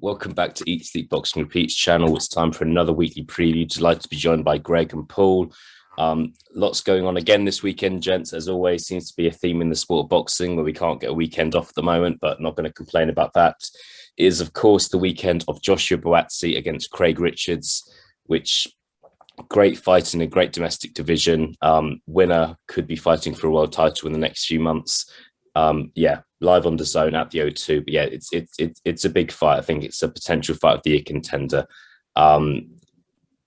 Welcome back to Eat Sleep Boxing Repeats channel. It's time for another weekly preview. Delighted to be joined by Greg and Paul. Lots going on again this weekend, gents. As always, seems to be a theme in the sport of boxing where we can't get a weekend off at the moment, but not going to complain about that. It is, of course, the weekend of Joshua Buatsi against Craig Richards, which great fight in a great domestic division. Winner could be fighting for a world title in the next few months. Live on DAZN at the O2. But yeah, it's a big fight. I think it's a potential fight of the year contender. I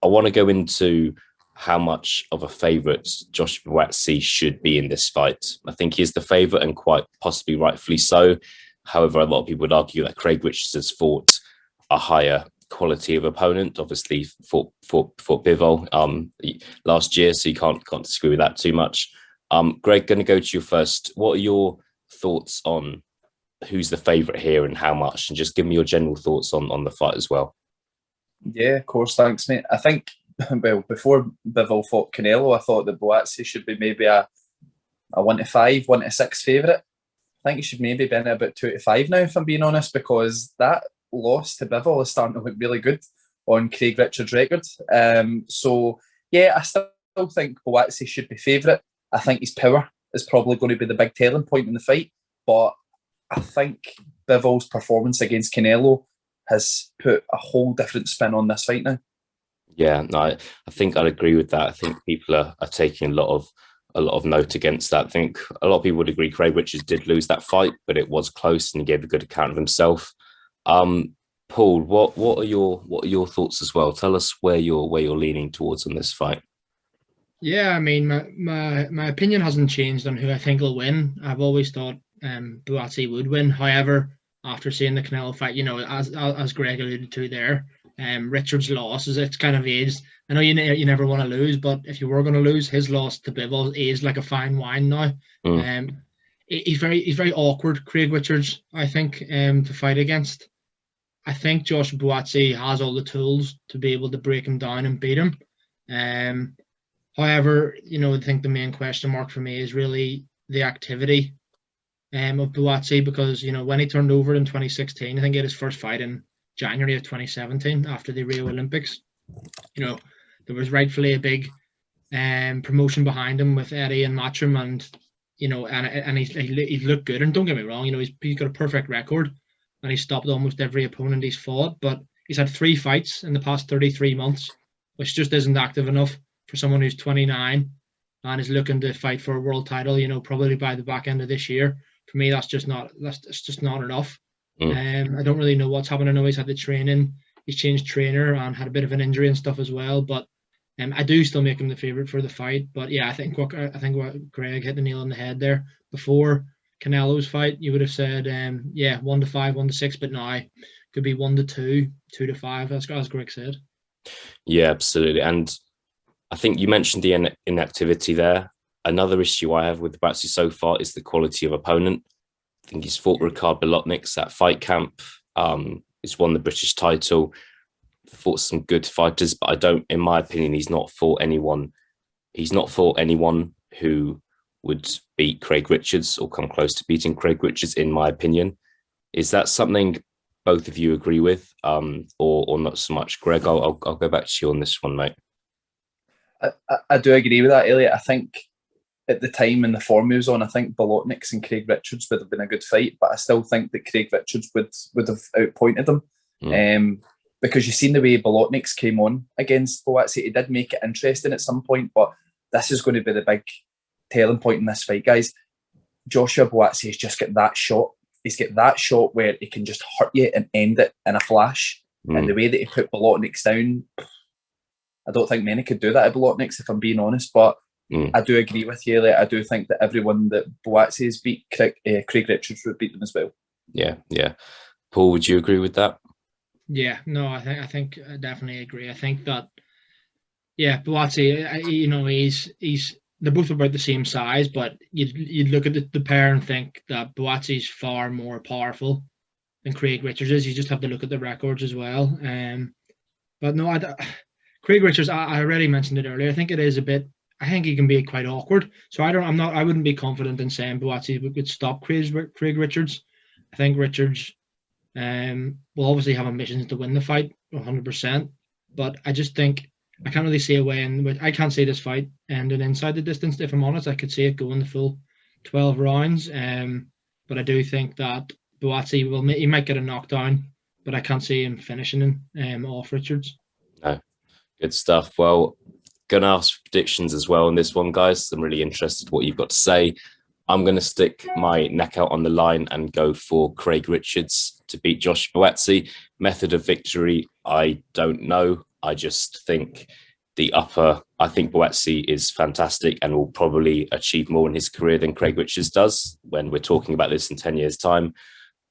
want to go into how much of a favourite Josh Buatsi should be in this fight. I think he is the favourite and quite possibly rightfully so. However, a lot of people would argue that Craig Richards has fought a higher quality of opponent. Obviously, fought Bivol last year, so you can't disagree with that too much. Greg, going to go to you first. What are your thoughts on who's the favourite here and how much? And just give me your general thoughts on the fight as well. Yeah, of course. Thanks, mate. I think, well, before Bivol fought Canelo, I thought that Buatsi should be maybe a 1-5, 1-6 favourite. I think he should maybe be in about 2-5 now, if I'm being honest, because that loss to Bivol is starting to look really good on Craig Richards' record. So, yeah, I still think Buatsi should be favourite. I think his power is probably going to be the big telling point in the fight. But I think Bivol's performance against Canelo has put a whole different spin on this fight now. Yeah, no, I think I'd agree with that. I think people are taking a lot of note against that. I think a lot of people would agree Craig Richards did lose that fight, but it was close and he gave a good account of himself. Paul, what are your thoughts as well? Tell us where you're leaning towards on this fight. Yeah, I mean, my opinion hasn't changed on who I think will win. I've always thought Buatsi would win. However, after seeing the Canelo fight, you know, as Greg alluded to there, Richards' loss it's kind of aged. I know you never want to lose, but if you were going to lose, his loss to Bivol aged like a fine wine now. He's very awkward, Craig Richards, I think, to fight against. I think Josh Buatsi has all the tools to be able to break him down and beat him. However, you know, I think the main question mark for me is really the activity of Buatsi, because, you know, when he turned over in 2016, I think he had his first fight in January of 2017 after the Rio Olympics. You know, there was rightfully a big promotion behind him with Eddie and Matchroom, and, you know, and he looked good. And don't get me wrong, you know, he's got a perfect record and he's stopped almost every opponent he's fought, but he's had 3 fights in the past 33 months, which just isn't active enough for someone who's 29 and is looking to fight for a world title, you know, probably by the back end of this year. For me, that's just not enough. I don't really know what's happened. I know he's had the training, he's changed trainer and had a bit of an injury and stuff as well. But I do still make him the favourite for the fight. But yeah, I think what Greg hit the nail on the head there. Before Canelo's fight, you would have said 1-5, 1-6, but now could be 1-2, 2-5, as Greg said. Yeah, absolutely. And I think you mentioned the inactivity there. Another issue I have with Buatsi so far is the quality of opponent. I think he's fought Ricard Bolotniks at Fight Camp. He's won the British title, fought some good fighters, but in my opinion, he's not fought anyone who would beat Craig Richards or come close to beating Craig Richards, in my opinion. Is that something both of you agree with, or not so much? Greg, I'll go back to you on this one, mate. I do agree with that, Elliot. I think at the time and the form he was on, I think Bolotniks and Craig Richards would have been a good fight, but I still think that Craig Richards would have outpointed him. Because you've seen the way Bolotniks came on against Buatsi. He did make it interesting at some point, but this is going to be the big telling point in this fight, guys. Joshua Buatsi has just got that shot. He's got that shot where he can just hurt you and end it in a flash. And the way that he put Bolotniks down, I don't think many could do that at Bolotniks, if I'm being honest. But I do agree with you, Elliot. I do think that everyone that Buatsi has beat, Craig Richards would beat them as well. Yeah. Paul, would you agree with that? Yeah, no, I think I definitely agree. I think that, yeah, Buatsi, you know, they're both about the same size, but you'd look at the pair and think that Buatsi's far more powerful than Craig Richards is. You just have to look at the records as well. But no, Craig Richards, I already mentioned it earlier. I think it is a bit. I think he can be quite awkward. So I wouldn't be confident in saying Buatsi would stop Craig Richards. I think Richards We'll obviously have ambitions to win the fight 100%, but I just think I can't really see a way in which I can't see this fight ending inside the distance. If I'm honest, I could see it going the full 12 rounds. But I do think that Buatsi he might get a knockdown, but I can't see him finishing him off Richards. No, good stuff. Well, gonna ask predictions as well on this one, guys. I'm really interested what you've got to say. I'm going to stick my neck out on the line and go for Craig Richards to beat Josh Buatsi. Method of victory, I don't know. I just think I think Buatsi is fantastic and will probably achieve more in his career than Craig Richards does when we're talking about this in 10 years' time.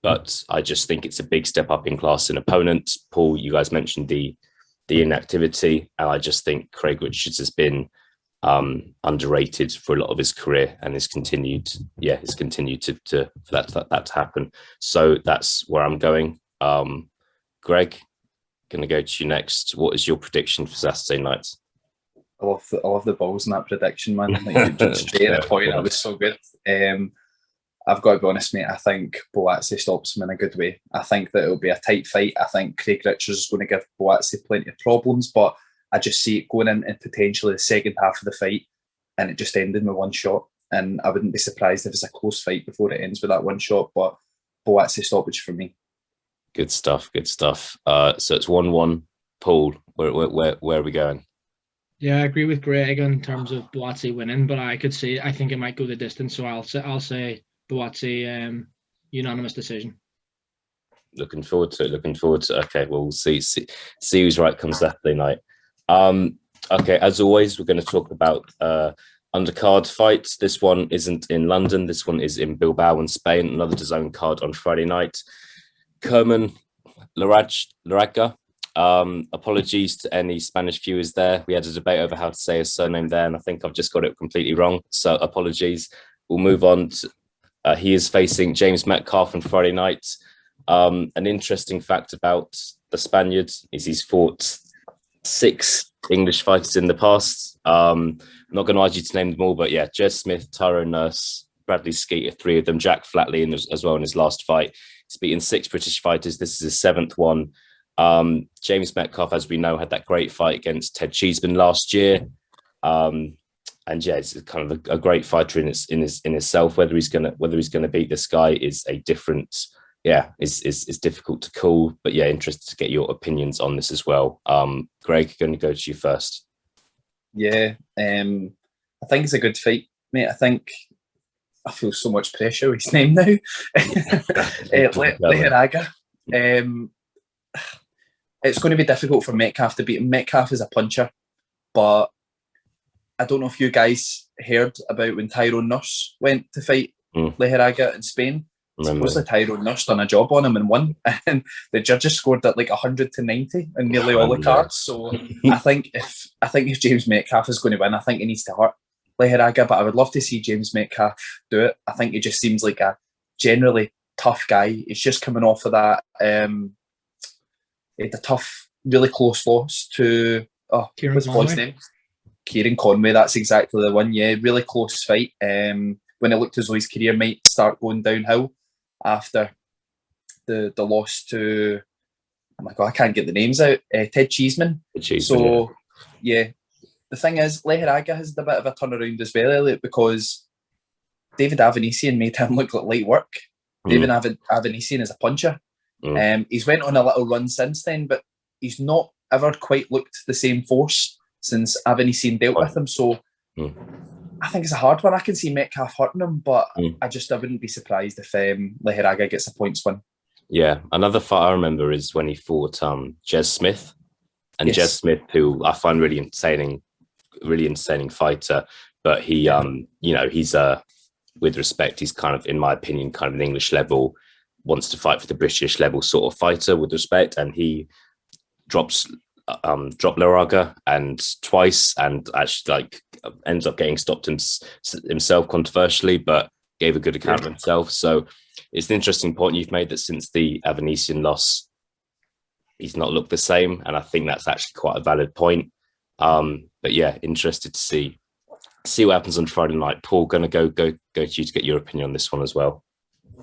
But I just think it's a big step up in class in opponents. Paul, you guys mentioned the inactivity, and I just think Craig Richards has been underrated for a lot of his career and has continued to for that to happen. So that's where I'm going. Greg, going to go to you next. What is your prediction for Saturday night? I love the balls in that prediction, man. Like, you just straight at a point. That was so good. I've got to be honest, mate. I think Buatsi stops him in a good way. I think that it'll be a tight fight. I think Craig Richards is going to give Buatsi plenty of problems, but I just see it going in potentially the second half of the fight and it just ending with one shot. And I wouldn't be surprised if it's a close fight before it ends with that one shot, but Buatsi stoppage for me. Good stuff. Good stuff. So it's 1-1. Paul, where are we going? Yeah, I agree with Greg in terms of Buatsi winning, but I think it might go the distance. So I'll say Buatsi unanimous decision. Looking forward to it. Okay, well, we'll see who's right come Saturday night. Okay, as always, we're going to talk about undercard fights. This one isn't in London. This one is in Bilbao in Spain. Another DAZN card on Friday night. Kerman Larraga. Apologies to any Spanish viewers there. We had a debate over how to say his surname there, and I think I've just got it completely wrong. So apologies. We'll move on to he is facing James Metcalf on Friday night. An interesting fact about the Spaniard is he's fought 6 English fighters in the past. I'm not going to ask you to name them all, but yeah, Jez Smith, Tyrone Nurse, Bradley Skeeter, 3 of them, Jack Flatley as well in his last fight. He's beaten 6 British fighters. This is his 7th one. James Metcalf, as we know, had that great fight against Ted Cheeseman last year. And yeah, it's kind of a great fighter in himself. Whether he's gonna beat this guy is a different, is difficult to call. But yeah, interested to get your opinions on this as well. Greg, going to go to you first. Yeah, I think it's a good fight, mate. I feel so much pressure with his name now. Leheraga. It's going to be difficult for Metcalf to beat him. Metcalf is a puncher, but I don't know if you guys heard about when Tyrone Nurse went to fight Leheraga in Spain. Supposedly Tyrone Nurse done a job on him and won, and the judges scored at like 100-90 in nearly all the cards. So I think if James Metcalf is going to win, I think he needs to hurt Leheraga. But I would love to see James Metcalf do it. I think he just seems like a generally tough guy. He's just coming off of that. He had a tough, really close loss to what's the boy's name? Kieran Conway. That's exactly the one. Yeah, really close fight. When it looked as though his career might start going downhill after the loss to, oh my God, I can't get the names out. Ted Cheeseman. So yeah, the thing is, Leheraga has a bit of a turnaround as well, Elliot, because David Avanesian made him look like light work. David Avanesian is a puncher. He's went on a little run since then, but he's not ever quite looked the same force since Avanesian dealt with him. So I think it's a hard one. I can see Metcalf hurting him, but I wouldn't be surprised if Leheraga gets a points win. Yeah, another fight I remember is when he fought Jez Smith, and Jez Smith, who I find really entertaining fighter, but he, he's with respect, he's kind of, in my opinion, kind of an English level, wants to fight for the British level sort of fighter with respect, and he dropped Leheraga and twice, and actually ends up getting stopped himself controversially, but gave a good account of himself. So it's an interesting point you've made that since the Avanesian loss, he's not looked the same, and I think that's actually quite a valid point. But yeah, interested to see what happens on Friday night. Paul, going to go to you to get your opinion on this one as well.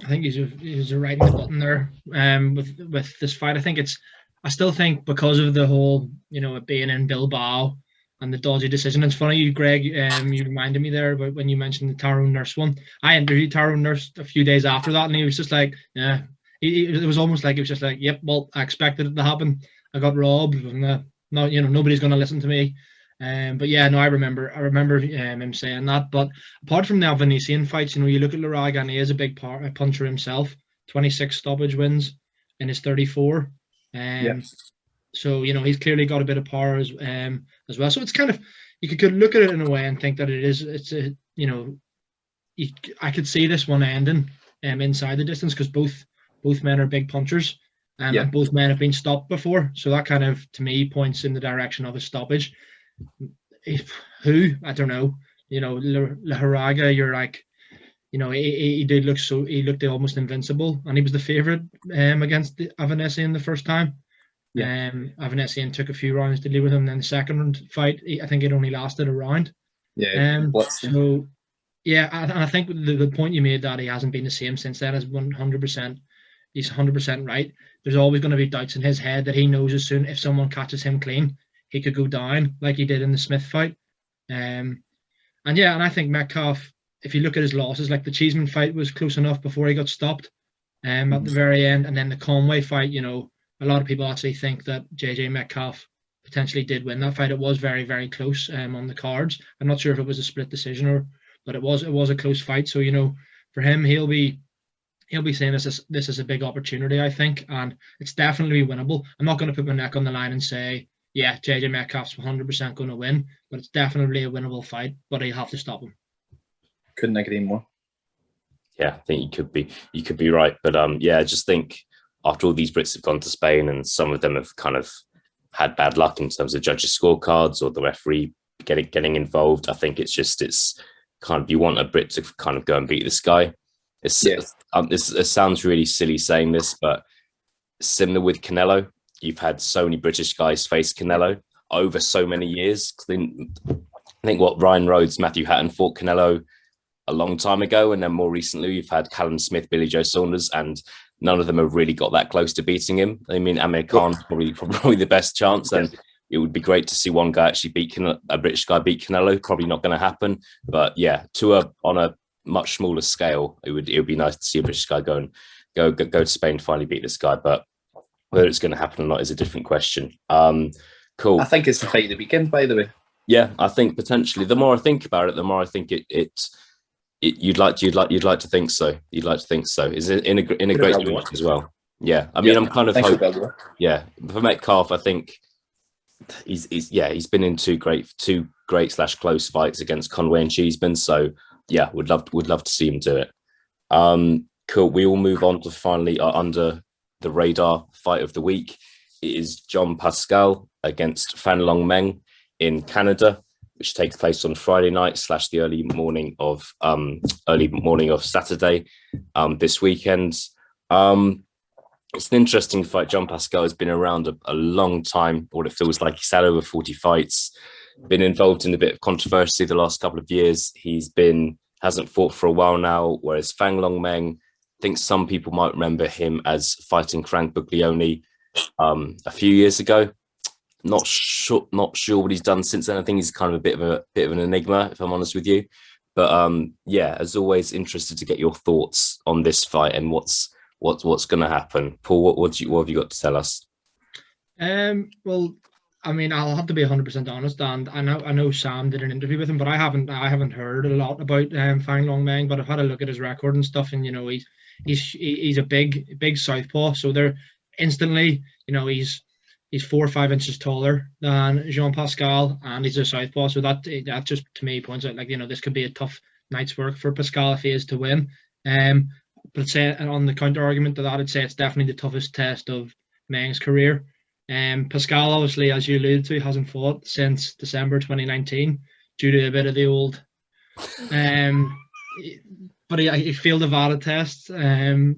I think he's right in the button there. With this fight, I still think because of the whole, it being in Bilbao and the dodgy decision. It's funny, you, Greg, you reminded me there about when you mentioned the Tyrone Nurse one. I interviewed Tyrone Nurse a few days after that, and he was just like, yeah, it was almost like he was just like, yep, well, I expected it to happen. I got robbed, and nobody's going to listen to me. But yeah, no, I remember him saying that. But apart from the Avanesian fights, you look at Laraga, and he is a big puncher himself. 26 stoppage wins in his 34. So he's clearly got a bit of power as well. So it's kind of, you could look at it in a way and think that I could see this one ending inside the distance, because both men are big punchers, and both men have been stopped before. So that kind of, to me, points in the direction of a stoppage. Who, I don't know. Laraga, you're like, he looked almost invincible, and he was the favorite against Avanesian the first time. Avanesian took a few rounds to deal with him. Then the second fight, I think it only lasted a round. So yeah, I think the point you made, that he hasn't been the same since then, is 100%. He's 100% right. There's always going to be doubts in his head that he knows as soon if someone catches him clean, he could go down like he did in the Smith fight. And I think Metcalf, if you look at his losses, like the Cheeseman fight was close enough before he got stopped at the very end, and then the Conway fight, a lot of people actually think that JJ Metcalf potentially did win that fight. It was very, very close on the cards. I'm not sure if it was a split decision but it was a close fight. So for him, he'll be saying this is a big opportunity, I think, and it's definitely winnable. I'm not going to put my neck on the line and say, yeah, JJ Metcalf's 100% going to win, but it's definitely a winnable fight. But he'll have to stop him. Couldn't agree more. Yeah, I think you could be right, but I just think, after all these Brits have gone to Spain, and some of them have kind of had bad luck in terms of judges' scorecards or the referee getting involved, I think it's kind of, you want a Brit to kind of go and beat this guy. It sounds really silly saying this, but similar with Canelo, you've had so many British guys face Canelo over so many years. I think Ryan Rhodes, Matthew Hatton fought Canelo a long time ago, and then more recently you've had Callum Smith, Billy Joe Saunders, and none of them have really got that close to beating him. I mean, Amir Khan's probably the best chance, and it would be great to see one guy actually beat a British guy beat Canelo. Probably not going to happen, but yeah, on a much smaller scale, it would be nice to see a British guy go to Spain to finally beat this guy. But whether it's going to happen or not is a different question. Cool. I think it's the fight of the weekend, by the way. Yeah, I think potentially. The more I think about it, the more I think you'd like to think so. You'd like to think so. Is it in a great division as well? Yeah, I mean, I'm kind of hoping. Yeah, for Metcalf, I think he's been in two great / close fights against Conway and Cheeseman. So yeah, would love to see him do it. Cool. We will move on to finally under the radar fight of the week. It is John Pascal against Fan Long Meng in Canada, which takes place on Friday night / the early morning of Saturday this weekend. It's an interesting fight. John Pascal has been around a long time. What it feels like, he's had over 40 fights, been involved in a bit of controversy the last couple of years. Hasn't fought for a while now, whereas Fan Long Meng, I think some people might remember him as fighting Frank Buglioni a few years ago. Not sure what he's done since then. I think he's kind of a bit of an enigma, if I'm honest with you. But as always, interested to get your thoughts on this fight and what's going to happen. Paul, what have you got to tell us? Well, I mean, I'll have to be 100% honest, and I know Sam did an interview with him, but I haven't heard a lot about Fan Long Meng, but I've had a look at his record and stuff, and he's a big southpaw, so they're instantly, he's 4 or 5 inches taller than Jean Pascal, and he's a southpaw, so that just to me points out, like, this could be a tough night's work for Pascal if he is to win. But say on the counter argument to that, I'd say it's definitely the toughest test of Meng's career. Pascal, obviously, as you alluded to, hasn't fought since December 2019 due to a bit of the old. But he failed the VADA test.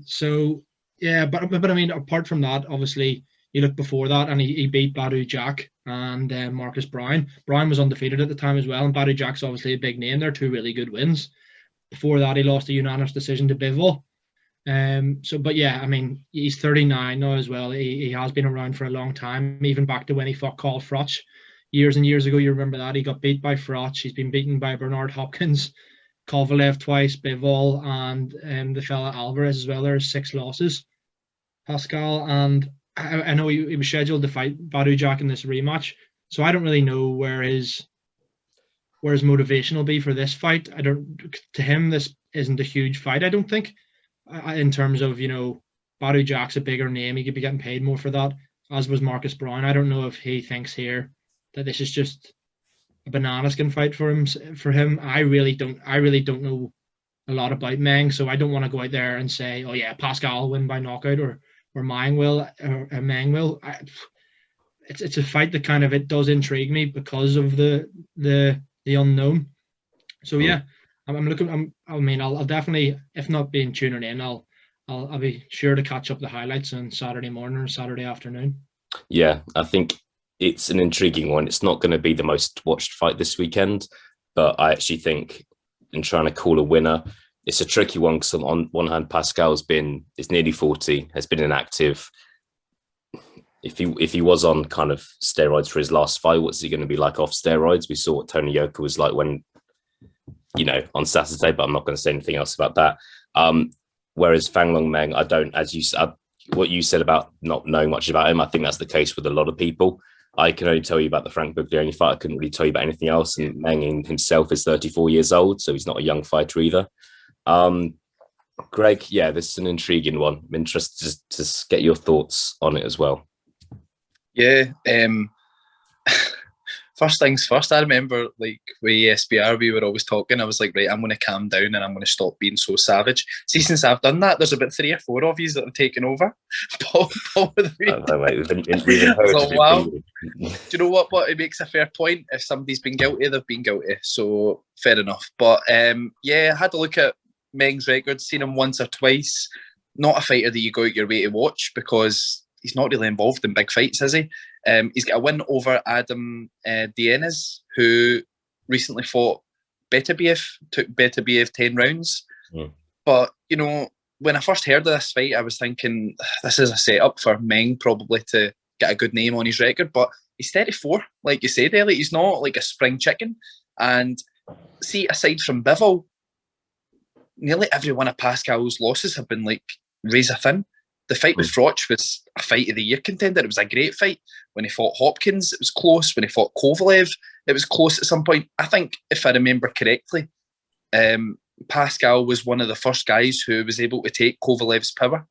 So yeah, but I mean, apart from that, obviously, you look before that, and he beat Badu Jack and Marcus Brown. Brown was undefeated at the time as well, and Badu Jack's obviously a big name. They're 2 really good wins. Before that, he lost a unanimous decision to Bivol. But yeah, I mean, he's 39 now as well. He has been around for a long time, even back to when he fought Carl Froch years and years ago. You remember that? He got beat by Froch. He's been beaten by Bernard Hopkins, Kovalev twice, Bivol, and the fella Alvarez as well. There's 6 losses. Pascal, and I know he was scheduled to fight Badou Jack in this rematch, so I don't really know where his motivation will be for this fight. To him, this isn't a huge fight, I don't think, in terms of, Badou Jack's a bigger name. He could be getting paid more for that, as was Marcus Brown. I don't know if he thinks here that this is just a banana skin fight for him. I really don't know a lot about Meng, so I don't want to go out there and say, oh yeah, Pascal will win by knockout or Meng will. It's a fight that kind of, it does intrigue me because of the unknown. So yeah, I'll definitely, if not being tuning in, I'll be sure to catch up the highlights on Saturday morning or Saturday afternoon. Yeah, I think it's an intriguing one. It's not going to be the most watched fight this weekend, but I actually think in trying to call a winner, it's a tricky one because on one hand, Pascal's is nearly 40, has been inactive. If he was on kind of steroids for his last fight, what's he going to be like off steroids? We saw what Tony Yoka was like when, on Saturday, but I'm not going to say anything else about that. Whereas Fanglong Meng, I don't, as you said, what you said about not knowing much about him, I think that's the case with a lot of people. I can only tell you about the Frank Buglioni fight. I couldn't really tell you about anything else. And Meng himself is 34 years old, so he's not a young fighter either. Greg, yeah, this is an intriguing one. I'm interested to get your thoughts on it as well. Yeah. First things first, I remember with ESBR, we were always talking. I was like, right, I'm going to calm down and I'm going to stop being so savage. See, since I've done that, there's about 3 or 4 of you that have taken over. Paul with wow. Do you know what? But it makes a fair point. If somebody's been guilty, they've been guilty. So fair enough. But yeah, I had to look at Meng's record, seen him once or twice. Not a fighter that you go out your way to watch because he's not really involved in big fights, is he? He's got a win over Adam Dienes, who recently fought Beterbiev, took Beterbiev 10 rounds. Mm. But, when I first heard of this fight, I was thinking, this is a setup for Meng probably to get a good name on his record. But he's 34, like you said, Elliot. He's not like a spring chicken. And see, aside from Bivol, nearly every one of Pascal's losses have been like razor thin. The fight with Froch was a fight of the year contender. It was a great fight. When he fought Hopkins, it was close. When he fought Kovalev, it was close at some point. I think, if I remember correctly, Pascal was one of the first guys who was able to take Kovalev's power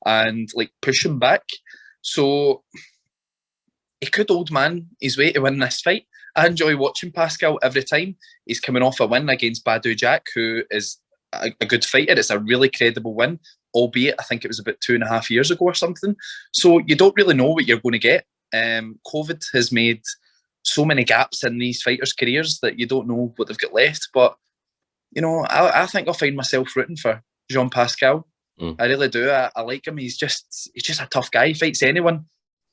and push him back. So he could old man his way to win this fight. I enjoy watching Pascal every time. He's coming off a win against Badou Jack, who is a good fighter. It's a really credible win, albeit I think it was about 2.5 years ago or something. So you don't really know what you're going to get. COVID has made so many gaps in these fighters' careers that you don't know what they've got left. But, I think I'll find myself rooting for Jean Pascal. I really do. I like him. He's just a tough guy. He fights anyone.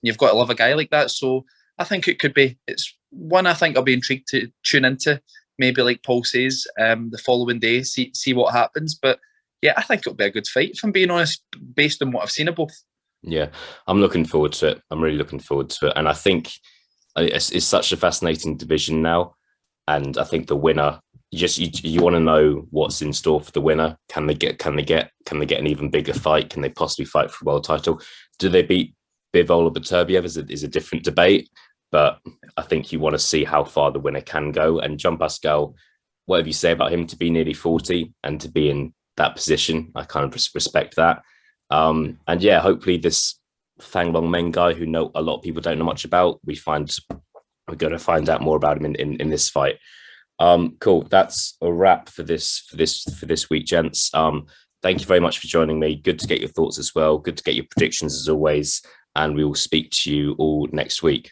You've got to love a guy like that. So I think it could be. It's one I think I'll be intrigued to tune into. Maybe like Paul says, the following day, see what happens. But yeah, I think it'll be a good fight, if I'm being honest, based on what I've seen of both. Yeah, I'm looking forward to it. I'm really looking forward to it. And I think it's such a fascinating division now. And I think the winner, you want to know what's in store for the winner. Can they get an even bigger fight? Can they possibly fight for a world title? Do they beat Bivol or Beterbiev is a different debate. But I think you want to see how far the winner can go. And Jean Pascal, whatever you say about him, to be nearly 40 and to be in that position, I kind of respect that. And yeah, hopefully this Fanglong Meng guy, who a lot of people don't know much about, we're going to find out more about him in this fight. Cool. That's a wrap for this week, gents. Thank you very much for joining me. Good to get your thoughts as well. Good to get your predictions as always. And we will speak to you all next week.